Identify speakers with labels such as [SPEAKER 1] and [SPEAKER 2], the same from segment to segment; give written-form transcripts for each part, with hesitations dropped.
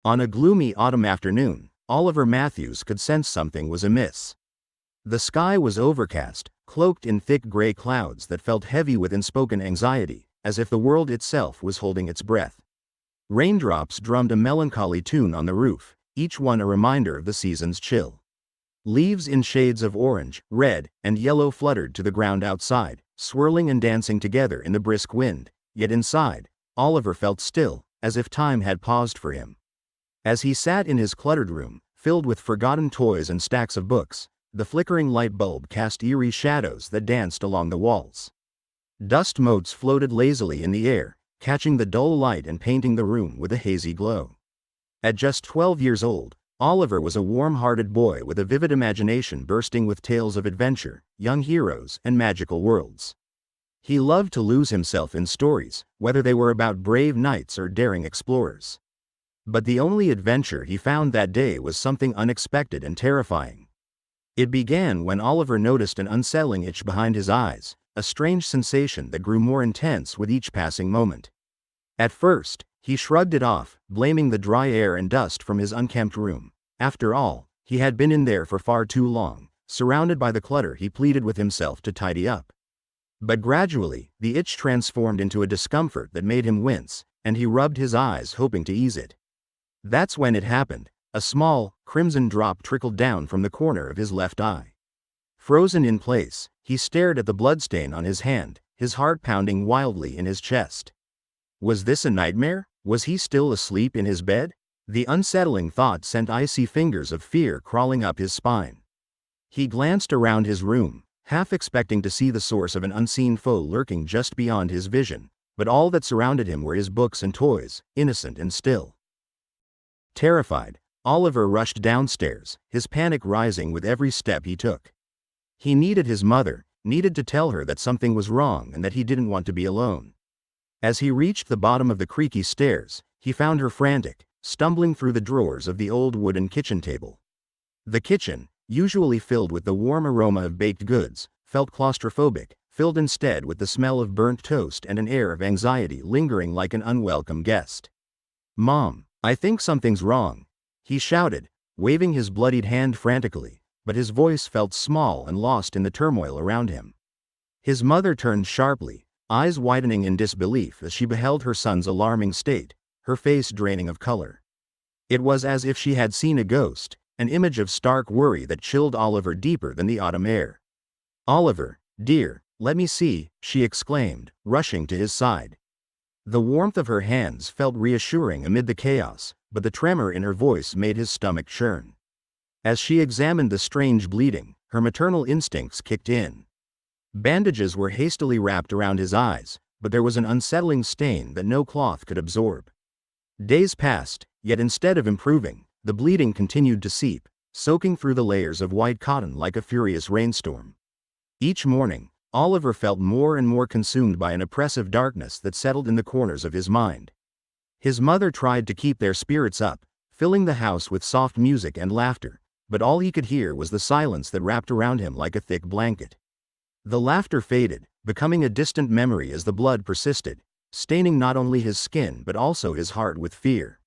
[SPEAKER 1] On a gloomy autumn afternoon, Oliver Matthews could sense something was amiss. The sky was overcast, cloaked in thick gray clouds that felt heavy with unspoken anxiety, as if the world itself was holding its breath. Raindrops drummed a melancholy tune on the roof, each one a reminder of the season's chill. Leaves in shades of orange, red, and yellow fluttered to the ground outside, swirling and dancing together in the brisk wind, yet inside, Oliver felt still, as if time had paused for him. As he sat in his cluttered room, filled with forgotten toys and stacks of books, the flickering light bulb cast eerie shadows that danced along the walls. Dust motes floated lazily in the air, catching the dull light and painting the room with a hazy glow. At just 12 years old, Oliver was a warm-hearted boy with a vivid imagination bursting with tales of adventure, young heroes, and magical worlds. He loved to lose himself in stories, whether they were about brave knights or daring explorers. But the only adventure he found that day was something unexpected and terrifying. It began when Oliver noticed an unsettling itch behind his eyes, a strange sensation that grew more intense with each passing moment. At first, he shrugged it off, blaming the dry air and dust from his unkempt room. After all, he had been in there for far too long, surrounded by the clutter he pleaded with himself to tidy up. But gradually, the itch transformed into a discomfort that made him wince, and he rubbed his eyes hoping to ease it. That's when it happened. A small, crimson drop trickled down from the corner of his left eye. Frozen in place, he stared at the bloodstain on his hand, his heart pounding wildly in his chest. Was this a nightmare? Was he still asleep in his bed? The unsettling thought sent icy fingers of fear crawling up his spine. He glanced around his room, half expecting to see the source of an unseen foe lurking just beyond his vision, but all that surrounded him were his books and toys, innocent and still. Terrified, Oliver rushed downstairs, his panic rising with every step he took. He needed his mother, needed to tell her that something was wrong and that he didn't want to be alone. As he reached the bottom of the creaky stairs, he found her frantic, stumbling through the drawers of the old wooden kitchen table. The kitchen, usually filled with the warm aroma of baked goods, felt claustrophobic, filled instead with the smell of burnt toast and an air of anxiety lingering like an unwelcome guest. "Mom, I think something's wrong," he shouted, waving his bloodied hand frantically, but his voice felt small and lost in the turmoil around him. His mother turned sharply, eyes widening in disbelief as she beheld her son's alarming state, her face draining of color. It was as if she had seen a ghost, an image of stark worry that chilled Oliver deeper than the autumn air. "Oliver, dear, let me see," she exclaimed, rushing to his side. The warmth of her hands felt reassuring amid the chaos, but the tremor in her voice made his stomach churn. As she examined the strange bleeding, her maternal instincts kicked in. Bandages were hastily wrapped around his eyes, but there was an unsettling stain that no cloth could absorb. Days passed, yet instead of improving, the bleeding continued to seep, soaking through the layers of white cotton like a furious rainstorm. Each morning, Oliver felt more and more consumed by an oppressive darkness that settled in the corners of his mind. His mother tried to keep their spirits up, filling the house with soft music and laughter, but all he could hear was the silence that wrapped around him like a thick blanket. The laughter faded, becoming a distant memory as the blood persisted, staining not only his skin but also his heart with fear.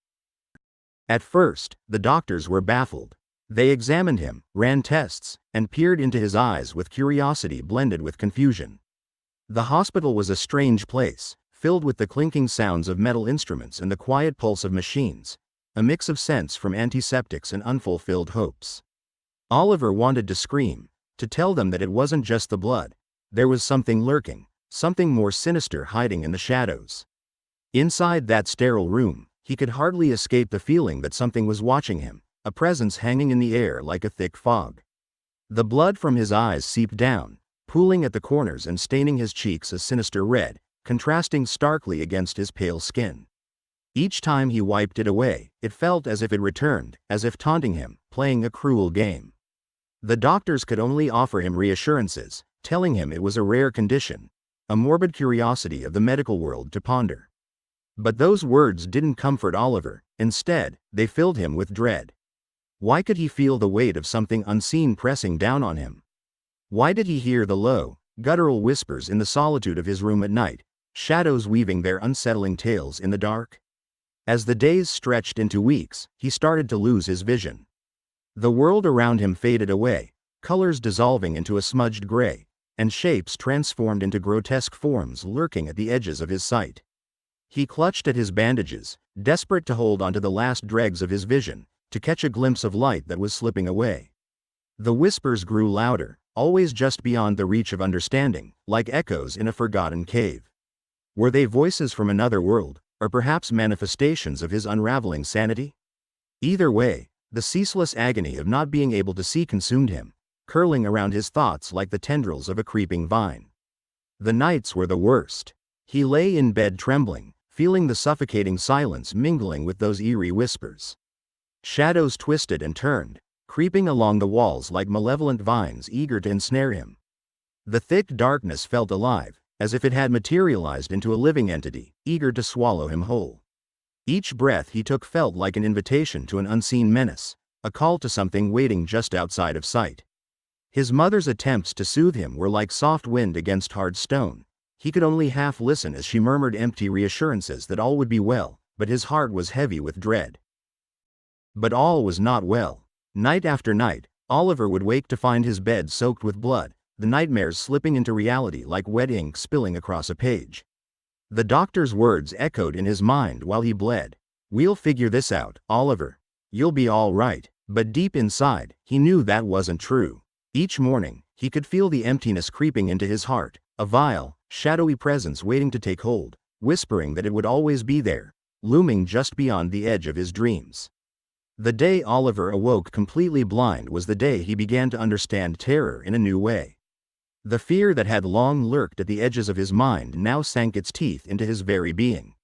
[SPEAKER 1] At first, the doctors were baffled. They examined him, ran tests, and peered into his eyes with curiosity blended with confusion. The hospital was a strange place, filled with the clinking sounds of metal instruments and the quiet pulse of machines, a mix of scents from antiseptics and unfulfilled hopes. Oliver wanted to scream, to tell them that it wasn't just the blood. There was something lurking, something more sinister hiding in the shadows. Inside that sterile room, he could hardly escape the feeling that something was watching him, a presence hanging in the air like a thick fog. The blood from his eyes seeped down, pooling at the corners and staining his cheeks a sinister red, contrasting starkly against his pale skin. Each time he wiped it away, it felt as if it returned, as if taunting him, playing a cruel game. The doctors could only offer him reassurances, telling him it was a rare condition, a morbid curiosity of the medical world to ponder. But those words didn't comfort Oliver. Instead, they filled him with dread. Why could he feel the weight of something unseen pressing down on him? Why did he hear the low, guttural whispers in the solitude of his room at night, shadows weaving their unsettling tales in the dark? As the days stretched into weeks, he started to lose his vision. The world around him faded away, colors dissolving into a smudged gray, and shapes transformed into grotesque forms lurking at the edges of his sight. He clutched at his bandages, desperate to hold onto the last dregs of his vision, to catch a glimpse of light that was slipping away. The whispers grew louder, always just beyond the reach of understanding, like echoes in a forgotten cave. Were they voices from another world, or perhaps manifestations of his unraveling sanity? Either way, the ceaseless agony of not being able to see consumed him, curling around his thoughts like the tendrils of a creeping vine. The nights were the worst. He lay in bed trembling, feeling the suffocating silence mingling with those eerie whispers. Shadows twisted and turned, creeping along the walls like malevolent vines eager to ensnare him. The thick darkness felt alive, as if it had materialized into a living entity, eager to swallow him whole. Each breath he took felt like an invitation to an unseen menace, a call to something waiting just outside of sight. His mother's attempts to soothe him were like soft wind against hard stone. He could only half listen as she murmured empty reassurances that all would be well, but his heart was heavy with dread. But all was not well. Night after night, Oliver would wake to find his bed soaked with blood, the nightmares slipping into reality like wet ink spilling across a page. The doctor's words echoed in his mind while he bled. "We'll figure this out, Oliver. You'll be all right." But deep inside, he knew that wasn't true. Each morning, he could feel the emptiness creeping into his heart, a vile, shadowy presence waiting to take hold, whispering that it would always be there, looming just beyond the edge of his dreams. The day Oliver awoke completely blind was the day he began to understand terror in a new way. The fear that had long lurked at the edges of his mind now sank its teeth into his very being.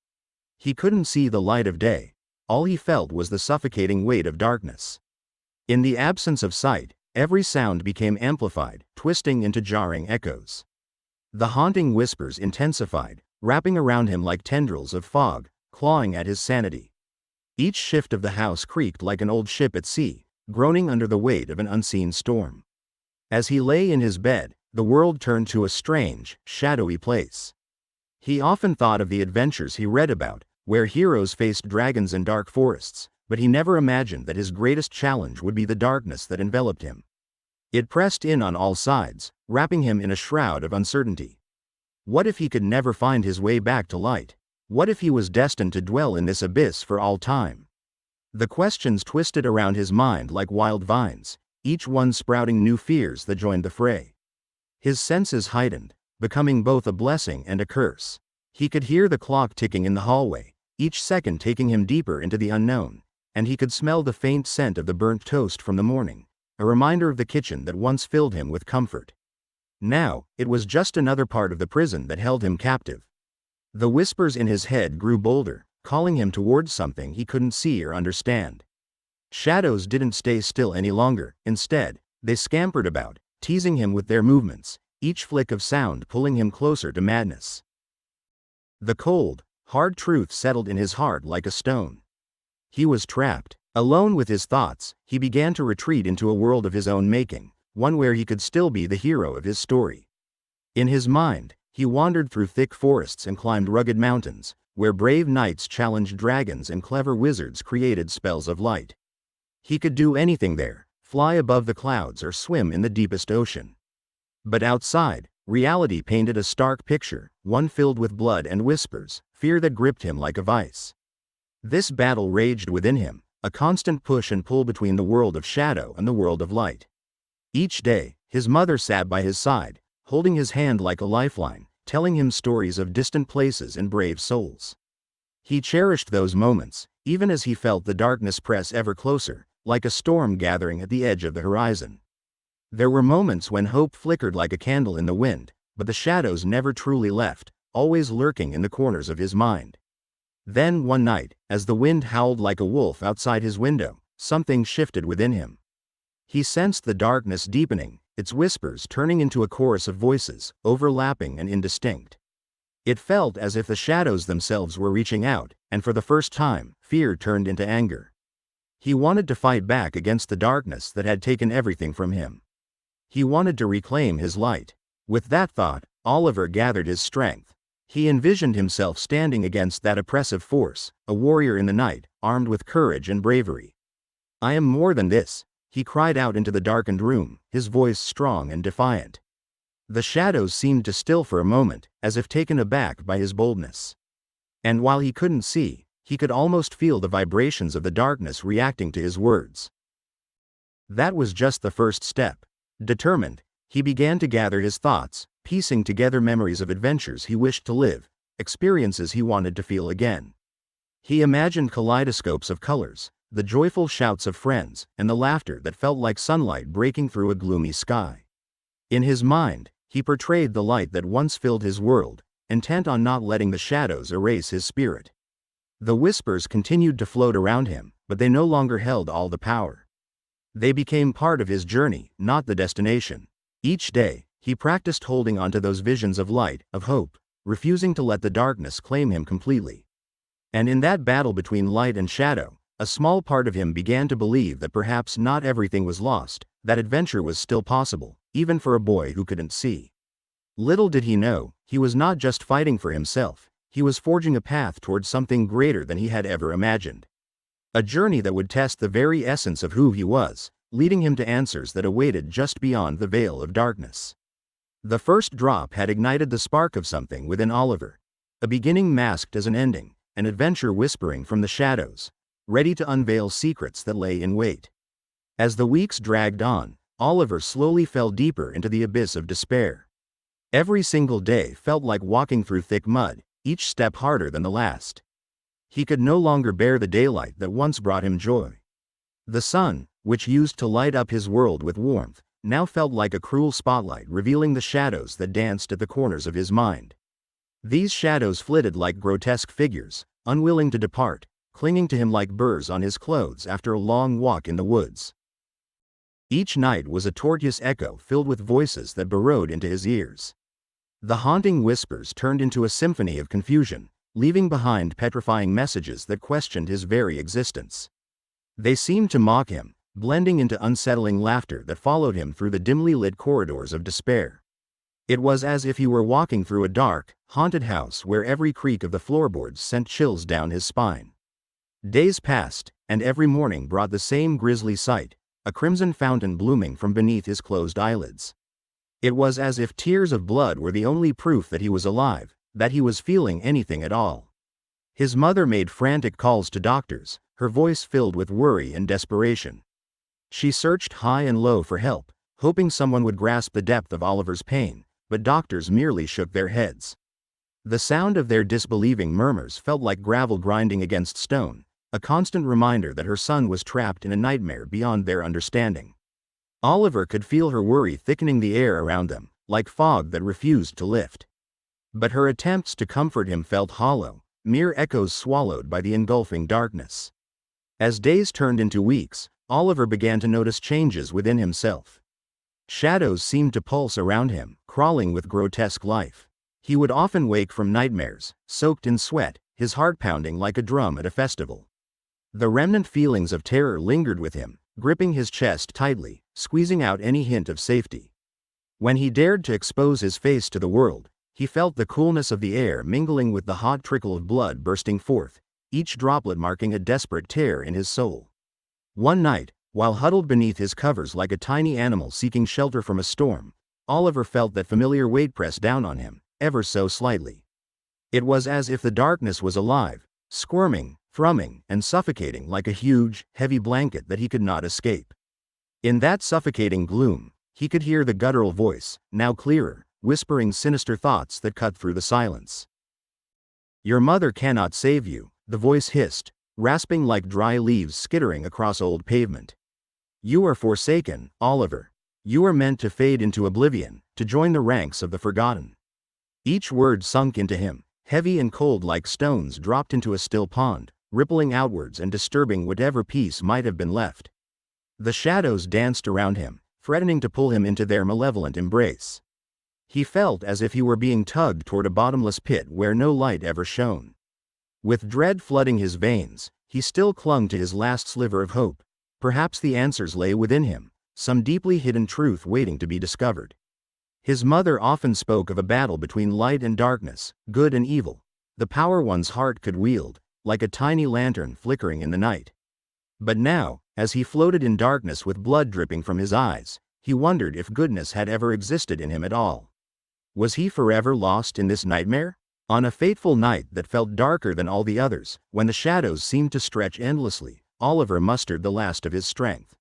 [SPEAKER 1] He couldn't see the light of day. All he felt was the suffocating weight of darkness. In the absence of sight, every sound became amplified, twisting into jarring echoes. The haunting whispers intensified, wrapping around him like tendrils of fog, clawing at his sanity. Each shift of the house creaked like an old ship at sea, groaning under the weight of an unseen storm. As he lay in his bed, the world turned to a strange, shadowy place. He often thought of the adventures he read about, where heroes faced dragons in dark forests, but he never imagined that his greatest challenge would be the darkness that enveloped him. It pressed in on all sides, wrapping him in a shroud of uncertainty. What if he could never find his way back to light? What if he was destined to dwell in this abyss for all time? The questions twisted around his mind like wild vines, each one sprouting new fears that joined the fray. His senses heightened, becoming both a blessing and a curse. He could hear the clock ticking in the hallway, each second taking him deeper into the unknown, and he could smell the faint scent of the burnt toast from the morning, a reminder of the kitchen that once filled him with comfort. Now, it was just another part of the prison that held him captive. The whispers in his head grew bolder, calling him towards something he couldn't see or understand. Shadows didn't stay still any longer. Instead, they scampered about, teasing him with their movements, each flick of sound pulling him closer to madness. The cold, hard truth settled in his heart like a stone. He was trapped. Alone with his thoughts, he began to retreat into a world of his own making, one where he could still be the hero of his story. In his mind, he wandered through thick forests and climbed rugged mountains, where brave knights challenged dragons and clever wizards created spells of light. He could do anything there, fly above the clouds or swim in the deepest ocean. But outside, reality painted a stark picture, one filled with blood and whispers, fear that gripped him like a vice. This battle raged within him, a constant push and pull between the world of shadow and the world of light. Each day, his mother sat by his side, holding his hand like a lifeline, telling him stories of distant places and brave souls. He cherished those moments, even as he felt the darkness press ever closer, like a storm gathering at the edge of the horizon. There were moments when hope flickered like a candle in the wind, but the shadows never truly left, always lurking in the corners of his mind. Then one night, as the wind howled like a wolf outside his window, something shifted within him. He sensed the darkness deepening, its whispers turning into a chorus of voices, overlapping and indistinct. It felt as if the shadows themselves were reaching out, and for the first time, fear turned into anger. He wanted to fight back against the darkness that had taken everything from him. He wanted to reclaim his light. With that thought, Oliver gathered his strength. He envisioned himself standing against that oppressive force, a warrior in the night, armed with courage and bravery. "I am more than this," he cried out into the darkened room, his voice strong and defiant. The shadows seemed to still for a moment, as if taken aback by his boldness. And while he couldn't see, he could almost feel the vibrations of the darkness reacting to his words. That was just the first step. Determined, he began to gather his thoughts, piecing together memories of adventures he wished to live, experiences he wanted to feel again. He imagined kaleidoscopes of colors, the joyful shouts of friends, and the laughter that felt like sunlight breaking through a gloomy sky. In his mind, he portrayed the light that once filled his world, intent on not letting the shadows erase his spirit. The whispers continued to float around him, but they no longer held all the power. They became part of his journey, not the destination. Each day, he practiced holding onto those visions of light, of hope, refusing to let the darkness claim him completely. And in that battle between light and shadow, a small part of him began to believe that perhaps not everything was lost, that adventure was still possible, even for a boy who couldn't see. Little did he know, he was not just fighting for himself, he was forging a path towards something greater than he had ever imagined. A journey that would test the very essence of who he was, leading him to answers that awaited just beyond the veil of darkness. The first drop had ignited the spark of something within Oliver. A beginning masked as an ending, an adventure whispering from the shadows, ready to unveil secrets that lay in wait. As the weeks dragged on, Oliver slowly fell deeper into the abyss of despair. Every single day felt like walking through thick mud, each step harder than the last. He could no longer bear the daylight that once brought him joy. The sun, which used to light up his world with warmth, now felt like a cruel spotlight revealing the shadows that danced at the corners of his mind. These shadows flitted like grotesque figures, unwilling to depart, clinging to him like burrs on his clothes after a long walk in the woods. Each night was a tortuous echo filled with voices that burrowed into his ears. The haunting whispers turned into a symphony of confusion, leaving behind petrifying messages that questioned his very existence. They seemed to mock him, blending into unsettling laughter that followed him through the dimly lit corridors of despair. It was as if he were walking through a dark, haunted house where every creak of the floorboards sent chills down his spine. Days passed, and every morning brought the same grisly sight, a crimson fountain blooming from beneath his closed eyelids. It was as if tears of blood were the only proof that he was alive, that he was feeling anything at all. His mother made frantic calls to doctors, her voice filled with worry and desperation. She searched high and low for help, hoping someone would grasp the depth of Oliver's pain, but doctors merely shook their heads. The sound of their disbelieving murmurs felt like gravel grinding against stone, a constant reminder that her son was trapped in a nightmare beyond their understanding. Oliver could feel her worry thickening the air around them, like fog that refused to lift. But her attempts to comfort him felt hollow, mere echoes swallowed by the engulfing darkness. As days turned into weeks, Oliver began to notice changes within himself. Shadows seemed to pulse around him, crawling with grotesque life. He would often wake from nightmares, soaked in sweat, his heart pounding like a drum at a festival. The remnant feelings of terror lingered with him, gripping his chest tightly, squeezing out any hint of safety. When he dared to expose his face to the world, he felt the coolness of the air mingling with the hot trickle of blood bursting forth, each droplet marking a desperate tear in his soul. One night, while huddled beneath his covers like a tiny animal seeking shelter from a storm, Oliver felt that familiar weight press down on him, ever so slightly. It was as if the darkness was alive, squirming, thrumming, and suffocating like a huge, heavy blanket that he could not escape. In that suffocating gloom, he could hear the guttural voice, now clearer, whispering sinister thoughts that cut through the silence. "Your mother cannot save you," the voice hissed, rasping like dry leaves skittering across old pavement. "You are forsaken, Oliver. You are meant to fade into oblivion, to join the ranks of the forgotten." Each word sunk into him, heavy and cold like stones dropped into a still pond, rippling outwards and disturbing whatever peace might have been left. The shadows danced around him, threatening to pull him into their malevolent embrace. He felt as if he were being tugged toward a bottomless pit where no light ever shone. With dread flooding his veins, he still clung to his last sliver of hope. Perhaps the answers lay within him, some deeply hidden truth waiting to be discovered. His mother often spoke of a battle between light and darkness, good and evil, the power one's heart could wield, like a tiny lantern flickering in the night. But now, as he floated in darkness with blood dripping from his eyes, he wondered if goodness had ever existed in him at all. Was he forever lost in this nightmare? On a fateful night that felt darker than all the others, when the shadows seemed to stretch endlessly, Oliver mustered the last of his strength.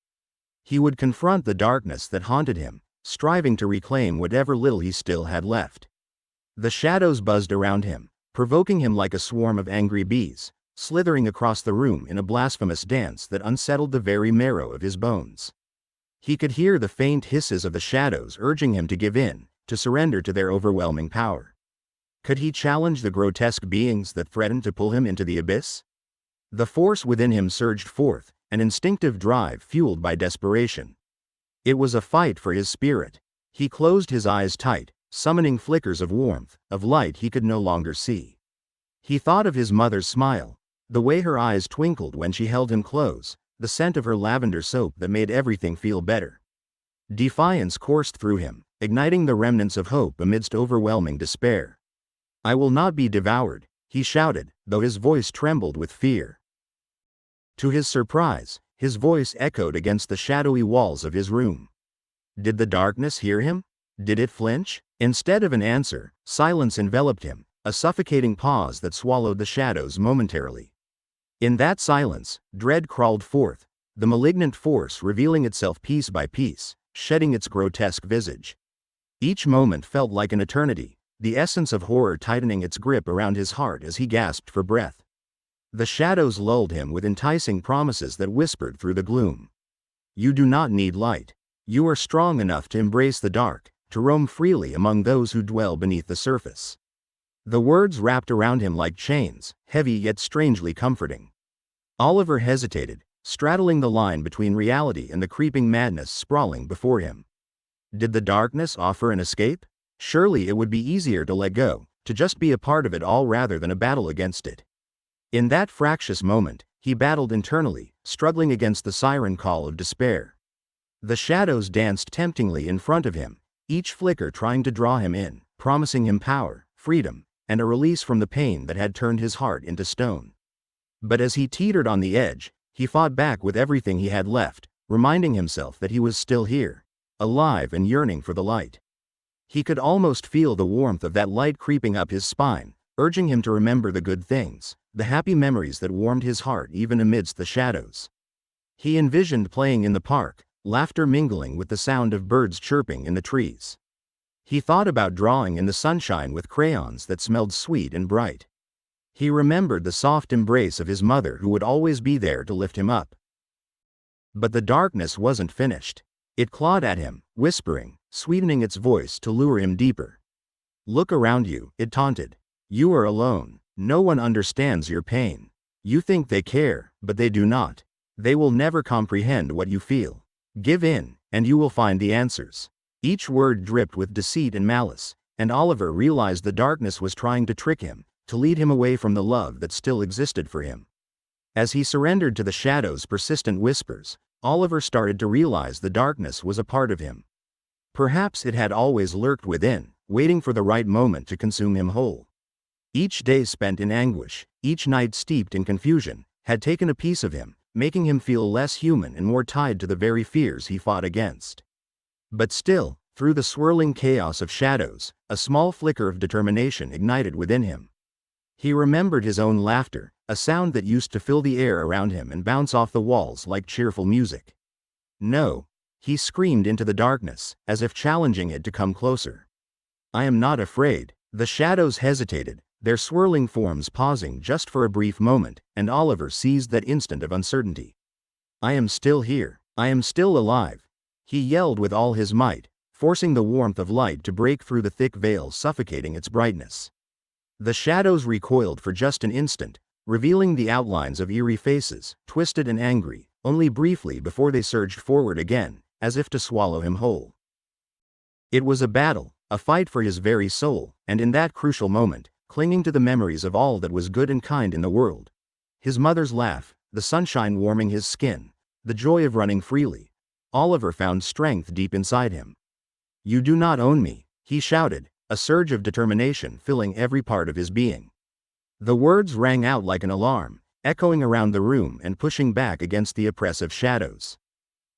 [SPEAKER 1] He would confront the darkness that haunted him, striving to reclaim whatever little he still had left. The shadows buzzed around him, provoking him like a swarm of angry bees, slithering across the room in a blasphemous dance that unsettled the very marrow of his bones. He could hear the faint hisses of the shadows urging him to give in, to surrender to their overwhelming power. Could he challenge the grotesque beings that threatened to pull him into the abyss? The force within him surged forth, an instinctive drive fueled by desperation. It was a fight for his spirit. He closed his eyes tight, summoning flickers of warmth, of light he could no longer see. He thought of his mother's smile, the way her eyes twinkled when she held him close, the scent of her lavender soap that made everything feel better. Defiance coursed through him, igniting the remnants of hope amidst overwhelming despair. "I will not be devoured," he shouted, though his voice trembled with fear. To his surprise, his voice echoed against the shadowy walls of his room. Did the darkness hear him? Did it flinch? Instead of an answer, silence enveloped him, a suffocating pause that swallowed the shadows momentarily. In that silence, dread crawled forth, the malignant force revealing itself piece by piece, shedding its grotesque visage. Each moment felt like an eternity, the essence of horror tightening its grip around his heart as he gasped for breath. The shadows lulled him with enticing promises that whispered through the gloom. "You do not need light. You are strong enough to embrace the dark, to roam freely among those who dwell beneath the surface." The words wrapped around him like chains, heavy yet strangely comforting. Oliver hesitated, straddling the line between reality and the creeping madness sprawling before him. Did the darkness offer an escape? Surely it would be easier to let go, to just be a part of it all rather than a battle against it. In that fractious moment, he battled internally, struggling against the siren call of despair. The shadows danced temptingly in front of him, each flicker trying to draw him in, promising him power, freedom, and a release from the pain that had turned his heart into stone. But as he teetered on the edge, he fought back with everything he had left, reminding himself that he was still here, alive and yearning for the light. He could almost feel the warmth of that light creeping up his spine, urging him to remember the good things, the happy memories that warmed his heart even amidst the shadows. He envisioned playing in the park, laughter mingling with the sound of birds chirping in the trees. He thought about drawing in the sunshine with crayons that smelled sweet and bright. He remembered the soft embrace of his mother who would always be there to lift him up. But the darkness wasn't finished. It clawed at him, whispering, sweetening its voice to lure him deeper. "Look around you," it taunted. "You are alone. No one understands your pain. You think they care, but they do not. They will never comprehend what you feel. Give in, and you will find the answers." Each word dripped with deceit and malice, and Oliver realized the darkness was trying to trick him, to lead him away from the love that still existed for him. As he surrendered to the shadows' persistent whispers, Oliver started to realize the darkness was a part of him. Perhaps it had always lurked within, waiting for the right moment to consume him whole. Each day spent in anguish, each night steeped in confusion, had taken a piece of him, making him feel less human and more tied to the very fears he fought against. But still, through the swirling chaos of shadows, a small flicker of determination ignited within him. He remembered his own laughter, a sound that used to fill the air around him and bounce off the walls like cheerful music. "No," he screamed into the darkness, as if challenging it to come closer. "I am not afraid." The shadows hesitated, their swirling forms pausing just for a brief moment, and Oliver seized that instant of uncertainty. "I am still here. I am still alive," he yelled with all his might, forcing the warmth of light to break through the thick veil suffocating its brightness. The shadows recoiled for just an instant, revealing the outlines of eerie faces, twisted and angry, only briefly before they surged forward again, as if to swallow him whole. It was a battle, a fight for his very soul, and in that crucial moment, clinging to the memories of all that was good and kind in the world, his mother's laugh, the sunshine warming his skin, the joy of running freely, Oliver found strength deep inside him. "You do not own me," he shouted, a surge of determination filling every part of his being. The words rang out like an alarm, echoing around the room and pushing back against the oppressive shadows.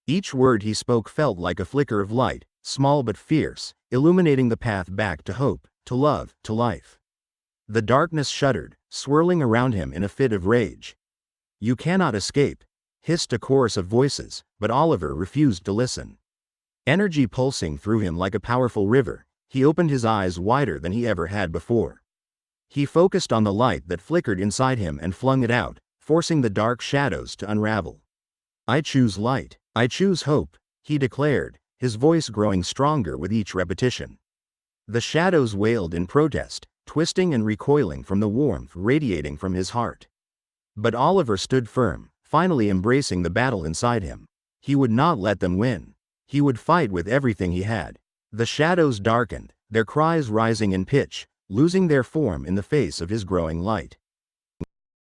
[SPEAKER 1] Each word he spoke felt like a flicker of light, small but fierce, illuminating the path back to hope, to love, to life. The darkness shuddered, swirling around him in a fit of rage. "You cannot escape," hissed a chorus of voices, but Oliver refused to listen. Energy pulsing through him like a powerful river, he opened his eyes wider than he ever had before. He focused on the light that flickered inside him and flung it out, forcing the dark shadows to unravel. "I choose light. I choose hope," he declared, his voice growing stronger with each repetition. The shadows wailed in protest, twisting and recoiling from the warmth radiating from his heart. But Oliver stood firm, finally embracing the battle inside him. He would not let them win. He would fight with everything he had. The shadows darkened, their cries rising in pitch, losing their form in the face of his growing light.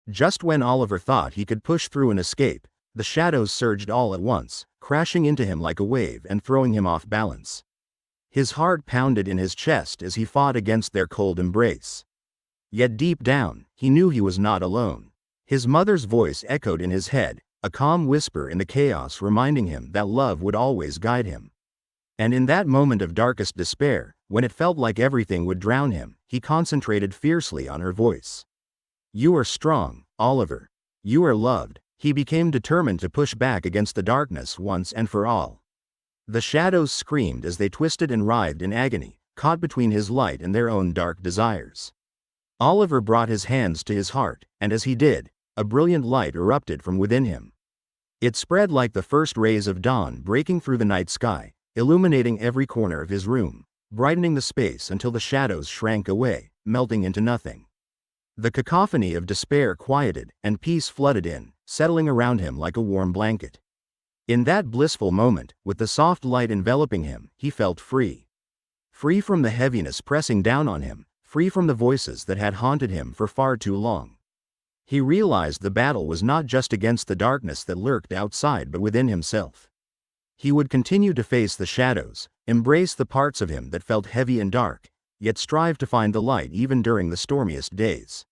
[SPEAKER 1] Just when Oliver thought he could push through and escape, the shadows surged all at once, crashing into him like a wave and throwing him off balance. His heart pounded in his chest as he fought against their cold embrace. Yet deep down, he knew he was not alone. His mother's voice echoed in his head, a calm whisper in the chaos reminding him that love would always guide him. And in that moment of darkest despair, when it felt like everything would drown him, he concentrated fiercely on her voice. "You are strong, Oliver. You are loved." He became determined to push back against the darkness once and for all. The shadows screamed as they twisted and writhed in agony, caught between his light and their own dark desires. Oliver brought his hands to his heart, and as he did, a brilliant light erupted from within him. It spread like the first rays of dawn breaking through the night sky, illuminating every corner of his room, brightening the space until the shadows shrank away, melting into nothing. The cacophony of despair quieted, and peace flooded in, settling around him like a warm blanket. In that blissful moment, with the soft light enveloping him, he felt free. Free from the heaviness pressing down on him, free from the voices that had haunted him for far too long. He realized the battle was not just against the darkness that lurked outside but within himself. He would continue to face the shadows, embrace the parts of him that felt heavy and dark, yet strive to find the light even during the stormiest days.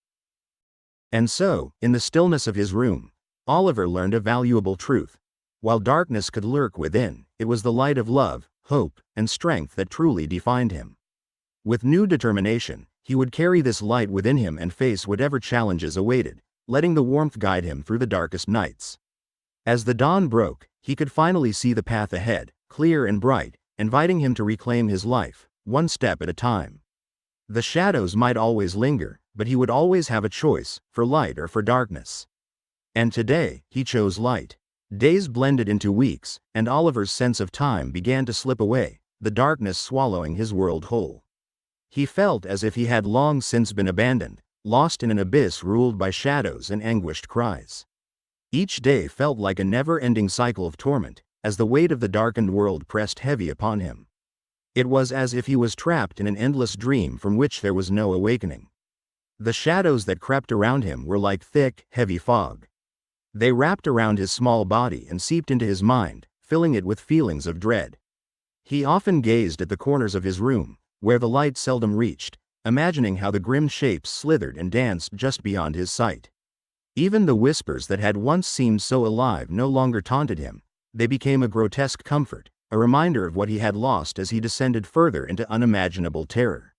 [SPEAKER 1] And so, in the stillness of his room, Oliver learned a valuable truth. While darkness could lurk within, it was the light of love, hope, and strength that truly defined him. With new determination, he would carry this light within him and face whatever challenges awaited, letting the warmth guide him through the darkest nights. As the dawn broke, he could finally see the path ahead, clear and bright, inviting him to reclaim his life, one step at a time. The shadows might always linger, but he would always have a choice, for light or for darkness. And today, he chose light. Days blended into weeks, and Oliver's sense of time began to slip away, the darkness swallowing his world whole. He felt as if he had long since been abandoned, lost in an abyss ruled by shadows and anguished cries. Each day felt like a never-ending cycle of torment, as the weight of the darkened world pressed heavy upon him. It was as if he was trapped in an endless dream from which there was no awakening. The shadows that crept around him were like thick, heavy fog. They wrapped around his small body and seeped into his mind, filling it with feelings of dread. He often gazed at the corners of his room, where the light seldom reached, imagining how the grim shapes slithered and danced just beyond his sight. Even the whispers that had once seemed so alive no longer taunted him. They became a grotesque comfort, a reminder of what he had lost as he descended further into unimaginable terror.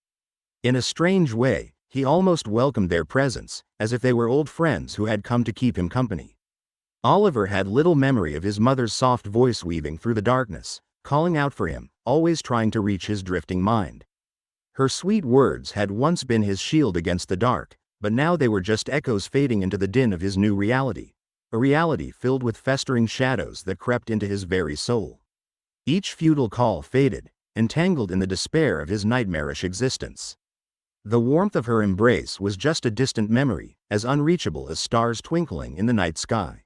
[SPEAKER 1] In a strange way, he almost welcomed their presence, as if they were old friends who had come to keep him company. Oliver had little memory of his mother's soft voice weaving through the darkness, calling out for him, always trying to reach his drifting mind. Her sweet words had once been his shield against the dark, but now they were just echoes fading into the din of his new reality, a reality filled with festering shadows that crept into his very soul. Each futile call faded, entangled in the despair of his nightmarish existence. The warmth of her embrace was just a distant memory, as unreachable as stars twinkling in the night sky.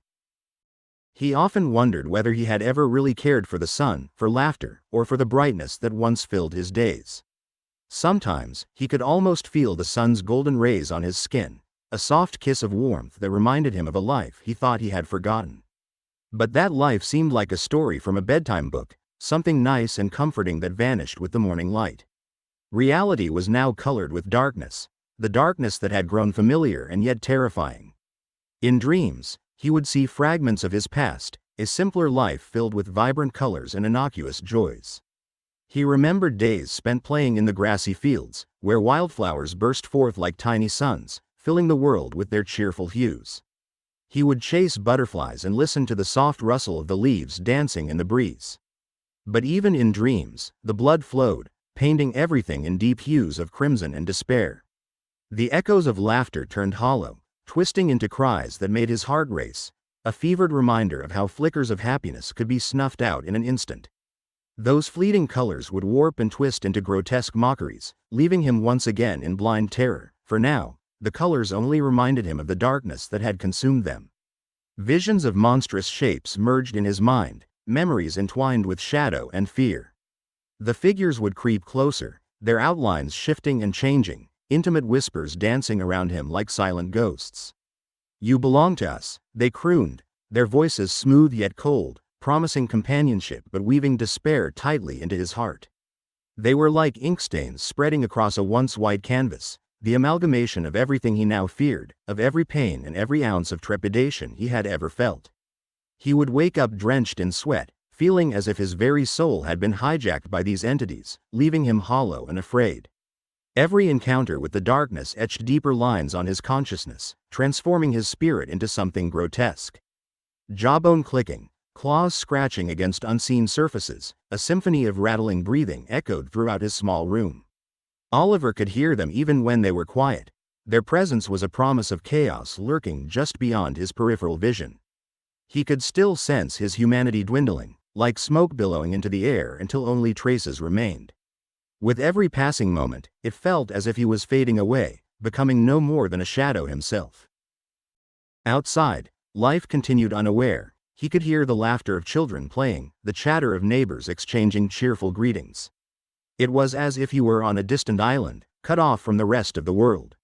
[SPEAKER 1] He often wondered whether he had ever really cared for the sun, for laughter, or for the brightness that once filled his days. Sometimes, he could almost feel the sun's golden rays on his skin, a soft kiss of warmth that reminded him of a life he thought he had forgotten. But that life seemed like a story from a bedtime book, something nice and comforting that vanished with the morning light. Reality was now colored with darkness, the darkness that had grown familiar and yet terrifying. In dreams, he would see fragments of his past, a simpler life filled with vibrant colors and innocuous joys. He remembered days spent playing in the grassy fields, where wildflowers burst forth like tiny suns, filling the world with their cheerful hues. He would chase butterflies and listen to the soft rustle of the leaves dancing in the breeze. But even in dreams, the blood flowed, painting everything in deep hues of crimson and despair. The echoes of laughter turned hollow, twisting into cries that made his heart race, a fevered reminder of how flickers of happiness could be snuffed out in an instant. Those fleeting colors would warp and twist into grotesque mockeries, leaving him once again in blind terror, for now, the colors only reminded him of the darkness that had consumed them. Visions of monstrous shapes merged in his mind, memories entwined with shadow and fear. The figures would creep closer, their outlines shifting and changing, intimate whispers dancing around him like silent ghosts. "You belong to us," they crooned, their voices smooth yet cold, promising companionship but weaving despair tightly into his heart. They were like inkstains spreading across a once white canvas, the amalgamation of everything he now feared, of every pain and every ounce of trepidation he had ever felt. He would wake up drenched in sweat, feeling as if his very soul had been hijacked by these entities, leaving him hollow and afraid. Every encounter with the darkness etched deeper lines on his consciousness, transforming his spirit into something grotesque. Jawbone clicking, claws scratching against unseen surfaces, a symphony of rattling breathing echoed throughout his small room. Oliver could hear them even when they were quiet. Their presence was a promise of chaos lurking just beyond his peripheral vision. He could still sense his humanity dwindling, like smoke billowing into the air until only traces remained. With every passing moment, it felt as if he was fading away, becoming no more than a shadow himself. Outside, life continued unaware. He could hear the laughter of children playing, the chatter of neighbors exchanging cheerful greetings. It was as if he were on a distant island, cut off from the rest of the world.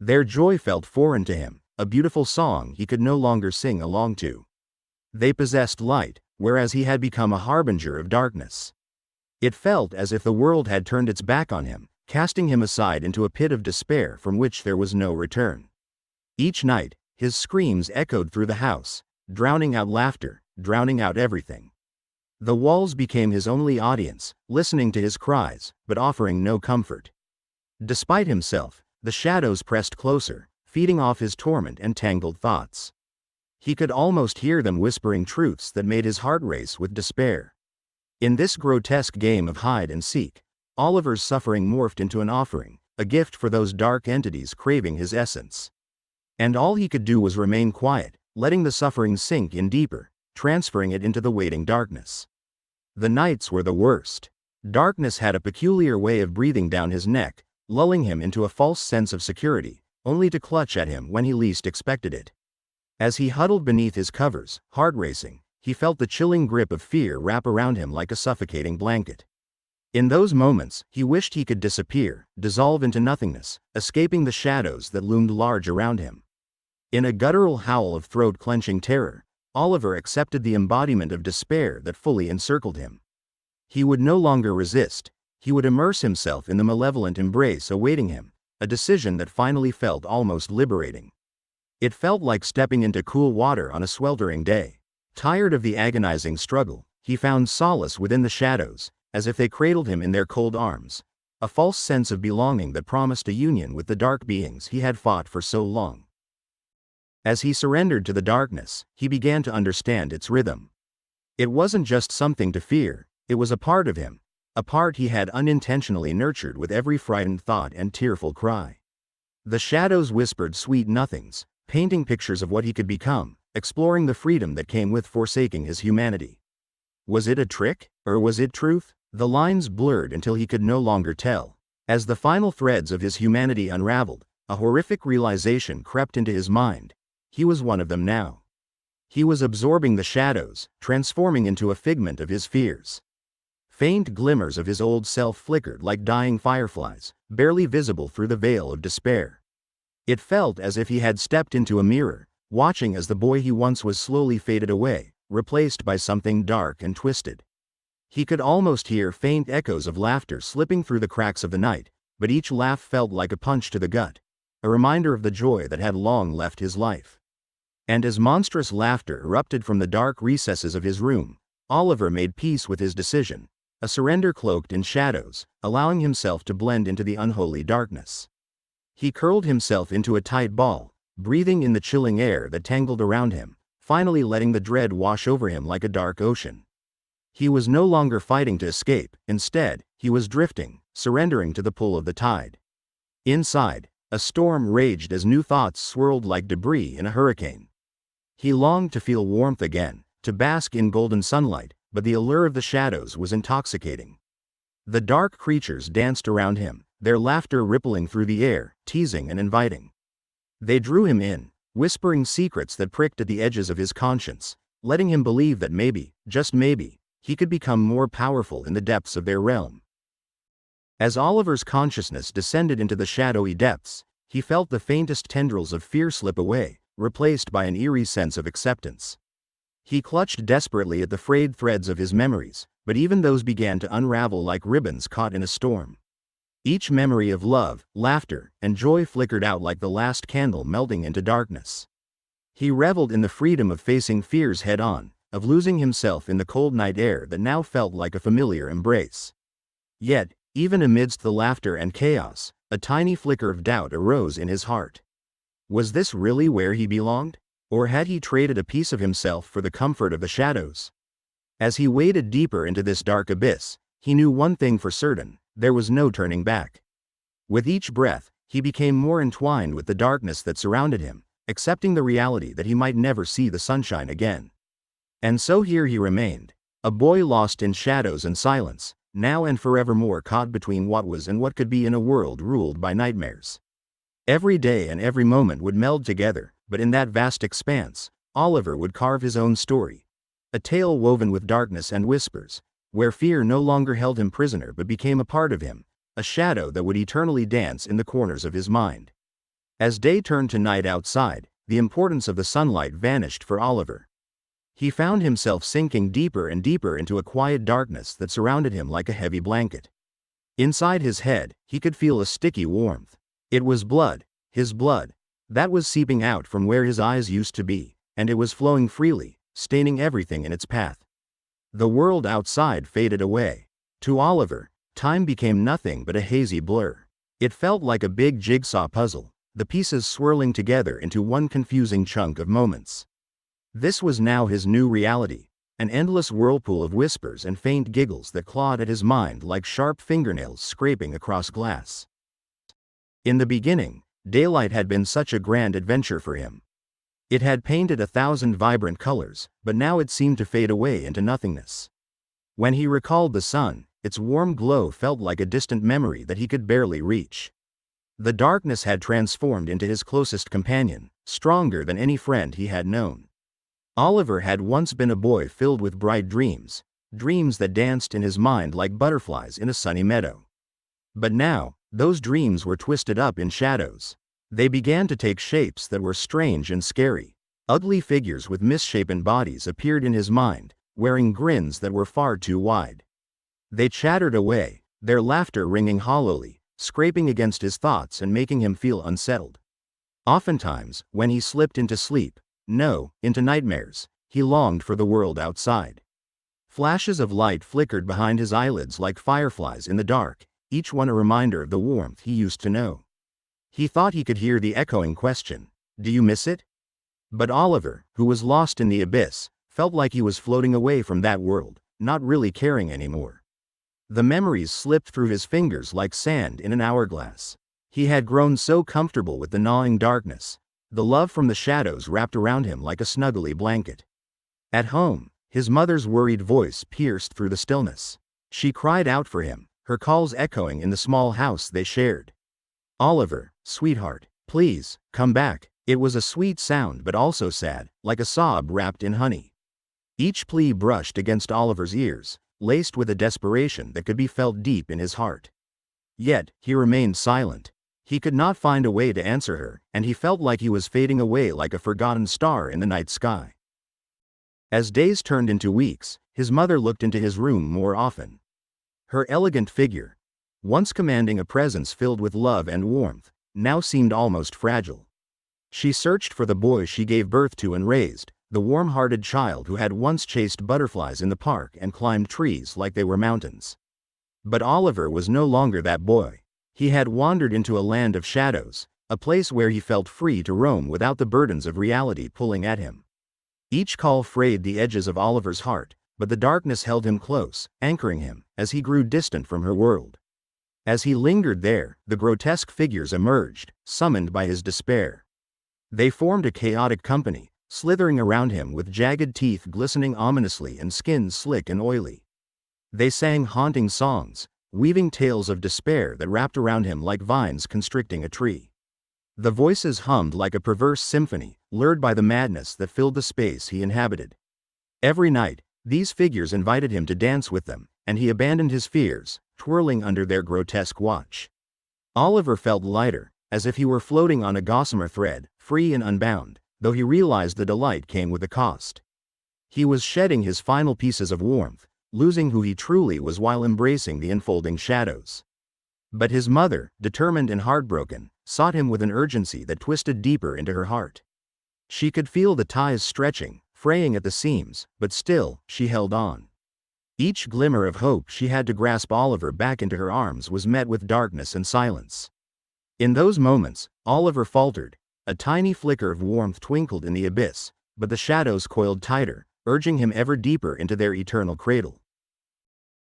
[SPEAKER 1] Their joy felt foreign to him, a beautiful song he could no longer sing along to. They possessed light, whereas he had become a harbinger of darkness. It felt as if the world had turned its back on him, casting him aside into a pit of despair from which there was no return. Each night, his screams echoed through the house, drowning out laughter, drowning out everything. The walls became his only audience, listening to his cries, but offering no comfort. Despite himself, the shadows pressed closer, feeding off his torment and tangled thoughts. He could almost hear them whispering truths that made his heart race with despair. In this grotesque game of hide and seek, Oliver's suffering morphed into an offering, a gift for those dark entities craving his essence. And all he could do was remain quiet, letting the suffering sink in deeper, transferring it into the waiting darkness. The nights were the worst. Darkness had a peculiar way of breathing down his neck, lulling him into a false sense of security, only to clutch at him when he least expected it. As he huddled beneath his covers, heart racing, he felt the chilling grip of fear wrap around him like a suffocating blanket. In those moments, he wished he could disappear, dissolve into nothingness, escaping the shadows that loomed large around him. In a guttural howl of throat-clenching terror, Oliver accepted the embodiment of despair that fully encircled him. He would no longer resist. He would immerse himself in the malevolent embrace awaiting him, a decision that finally felt almost liberating. It felt like stepping into cool water on a sweltering day. Tired of the agonizing struggle, he found solace within the shadows, as if they cradled him in their cold arms, a false sense of belonging that promised a union with the dark beings he had fought for so long. As he surrendered to the darkness, he began to understand its rhythm. It wasn't just something to fear, it was a part of him, a part he had unintentionally nurtured with every frightened thought and tearful cry. The shadows whispered sweet nothings, painting pictures of what he could become, exploring the freedom that came with forsaking his humanity. Was it a trick, or was it truth? The lines blurred until he could no longer tell. As the final threads of his humanity unraveled, a horrific realization crept into his mind. He was one of them now. He was absorbing the shadows, transforming into a figment of his fears. Faint glimmers of his old self flickered like dying fireflies, barely visible through the veil of despair. It felt as if he had stepped into a mirror, watching as the boy he once was slowly faded away, replaced by something dark and twisted. He could almost hear faint echoes of laughter slipping through the cracks of the night, but each laugh felt like a punch to the gut, a reminder of the joy that had long left his life. And as monstrous laughter erupted from the dark recesses of his room, Oliver made peace with his decision, a surrender cloaked in shadows, allowing himself to blend into the unholy darkness. He curled himself into a tight ball, breathing in the chilling air that tangled around him, finally letting the dread wash over him like a dark ocean. He was no longer fighting to escape, instead, he was drifting, surrendering to the pull of the tide. Inside, a storm raged as new thoughts swirled like debris in a hurricane. He longed to feel warmth again, to bask in golden sunlight, but the allure of the shadows was intoxicating. The dark creatures danced around him, their laughter rippling through the air, teasing and inviting. They drew him in, whispering secrets that pricked at the edges of his conscience, letting him believe that maybe, just maybe, he could become more powerful in the depths of their realm. As Oliver's consciousness descended into the shadowy depths, he felt the faintest tendrils of fear slip away, replaced by an eerie sense of acceptance. He clutched desperately at the frayed threads of his memories, but even those began to unravel like ribbons caught in a storm. Each memory of love, laughter, and joy flickered out like the last candle melting into darkness. He reveled in the freedom of facing fears head-on, of losing himself in the cold night air that now felt like a familiar embrace. Yet, even amidst the laughter and chaos, a tiny flicker of doubt arose in his heart. Was this really where he belonged? Or had he traded a piece of himself for the comfort of the shadows? As he waded deeper into this dark abyss, he knew one thing for certain: there was no turning back. With each breath, he became more entwined with the darkness that surrounded him, accepting the reality that he might never see the sunshine again. And so here he remained, a boy lost in shadows and silence, now and forevermore caught between what was and what could be in a world ruled by nightmares. Every day and every moment would meld together, but in that vast expanse, Oliver would carve his own story. A tale woven with darkness and whispers, where fear no longer held him prisoner but became a part of him, a shadow that would eternally dance in the corners of his mind. As day turned to night outside, the importance of the sunlight vanished for Oliver. He found himself sinking deeper and deeper into a quiet darkness that surrounded him like a heavy blanket. Inside his head, he could feel a sticky warmth. It was blood, his blood, that was seeping out from where his eyes used to be, and it was flowing freely, staining everything in its path. The world outside faded away. To Oliver, time became nothing but a hazy blur. It felt like a big jigsaw puzzle, the pieces swirling together into one confusing chunk of moments. This was now his new reality, an endless whirlpool of whispers and faint giggles that clawed at his mind like sharp fingernails scraping across glass. In the beginning, daylight had been such a grand adventure for him. It had painted 1,000 vibrant colors, but now it seemed to fade away into nothingness. When he recalled the sun, its warm glow felt like a distant memory that he could barely reach. The darkness had transformed into his closest companion, stronger than any friend he had known. Oliver had once been a boy filled with bright dreams, dreams that danced in his mind like butterflies in a sunny meadow. But now, those dreams were twisted up in shadows. They began to take shapes that were strange and scary. Ugly figures with misshapen bodies appeared in his mind, wearing grins that were far too wide. They chattered away, their laughter ringing hollowly, scraping against his thoughts and making him feel unsettled. Oftentimes, when he slipped into sleep, into nightmares, he longed for the world outside. Flashes of light flickered behind his eyelids like fireflies in the dark, each one a reminder of the warmth he used to know. He thought he could hear the echoing question, "Do you miss it?" But Oliver, who was lost in the abyss, felt like he was floating away from that world, not really caring anymore. The memories slipped through his fingers like sand in an hourglass. He had grown so comfortable with the gnawing darkness. The love from the shadows wrapped around him like a snuggly blanket. At home, his mother's worried voice pierced through the stillness. She cried out for him, her calls echoing in the small house they shared. "Oliver, sweetheart, please, come back." It was a sweet sound but also sad, like a sob wrapped in honey. Each plea brushed against Oliver's ears, laced with a desperation that could be felt deep in his heart. Yet, he remained silent. He could not find a way to answer her, and he felt like he was fading away like a forgotten star in the night sky. As days turned into weeks, his mother looked into his room more often. Her elegant figure, once commanding a presence filled with love and warmth, now seemed almost fragile. She searched for the boy she gave birth to and raised, the warm-hearted child who had once chased butterflies in the park and climbed trees like they were mountains. But Oliver was no longer that boy. He had wandered into a land of shadows, a place where he felt free to roam without the burdens of reality pulling at him. Each call frayed the edges of Oliver's heart, but the darkness held him close, anchoring him, as he grew distant from her world. As he lingered there, the grotesque figures emerged, summoned by his despair. They formed a chaotic company, slithering around him with jagged teeth glistening ominously and skins slick and oily. They sang haunting songs, weaving tales of despair that wrapped around him like vines constricting a tree. The voices hummed like a perverse symphony, lured by the madness that filled the space he inhabited. Every night, these figures invited him to dance with them, and he abandoned his fears, twirling under their grotesque watch. Oliver felt lighter, as if he were floating on a gossamer thread, free and unbound, though he realized the delight came with a cost. He was shedding his final pieces of warmth, losing who he truly was while embracing the enfolding shadows. But his mother, determined and heartbroken, sought him with an urgency that twisted deeper into her heart. She could feel the ties stretching, fraying at the seams, but still, she held on. Each glimmer of hope she had to grasp Oliver back into her arms was met with darkness and silence. In those moments, Oliver faltered. A tiny flicker of warmth twinkled in the abyss, but the shadows coiled tighter, urging him ever deeper into their eternal cradle.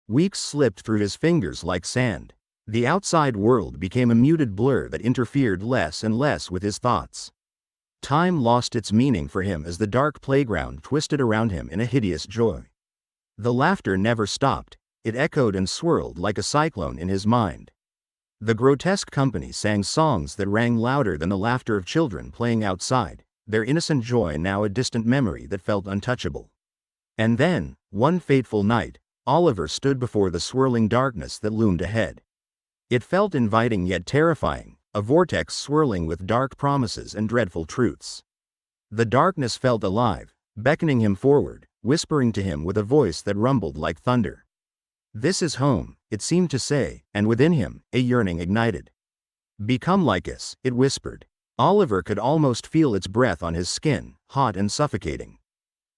[SPEAKER 1] Weeks slipped through his fingers like sand. The outside world became a muted blur that interfered less and less with his thoughts. Time lost its meaning for him as the dark playground twisted around him in a hideous joy. The laughter never stopped. It echoed and swirled like a cyclone in his mind. The grotesque company sang songs that rang louder than the laughter of children playing outside, their innocent joy now a distant memory that felt untouchable. And then, one fateful night, Oliver stood before the swirling darkness that loomed ahead. It felt inviting yet terrifying, a vortex swirling with dark promises and dreadful truths. The darkness felt alive, beckoning him forward, whispering to him with a voice that rumbled like thunder. "This is home," it seemed to say, and within him, a yearning ignited. "Become like us," it whispered. Oliver could almost feel its breath on his skin, hot and suffocating.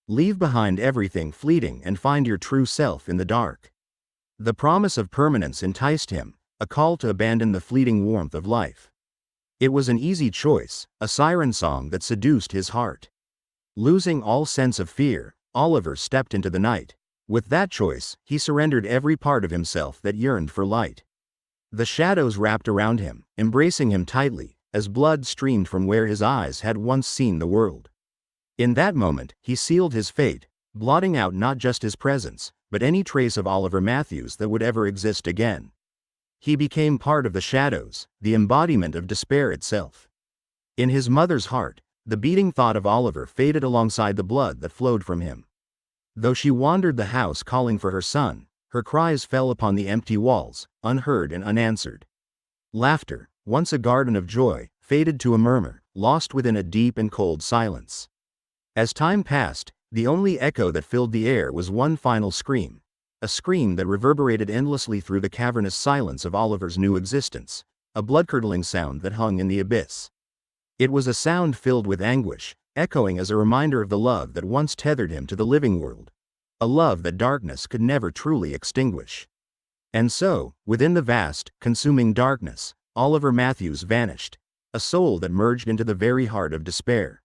[SPEAKER 1] "Leave behind everything fleeting and find your true self in the dark." The promise of permanence enticed him, a call to abandon the fleeting warmth of life. It was an easy choice, a siren song that seduced his heart. Losing all sense of fear, Oliver stepped into the night. With that choice, he surrendered every part of himself that yearned for light. The shadows wrapped around him, embracing him tightly, as blood streamed from where his eyes had once seen the world. In that moment, he sealed his fate, blotting out not just his presence, but any trace of Oliver Matthews that would ever exist again. He became part of the shadows, the embodiment of despair itself. In his mother's heart, the beating thought of Oliver faded alongside the blood that flowed from him. Though she wandered the house calling for her son, her cries fell upon the empty walls, unheard and unanswered. Laughter, once a garden of joy, faded to a murmur, lost within a deep and cold silence. As time passed, the only echo that filled the air was one final scream, a scream that reverberated endlessly through the cavernous silence of Oliver's new existence, a blood-curdling sound that hung in the abyss. It was a sound filled with anguish, echoing as a reminder of the love that once tethered him to the living world, a love that darkness could never truly extinguish. And so, within the vast, consuming darkness, Oliver Matthews vanished, a soul that merged into the very heart of despair.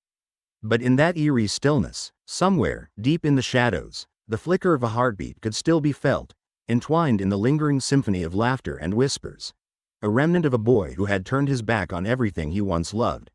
[SPEAKER 1] But in that eerie stillness, somewhere, deep in the shadows, the flicker of a heartbeat could still be felt, entwined in the lingering symphony of laughter and whispers, a remnant of a boy who had turned his back on everything he once loved,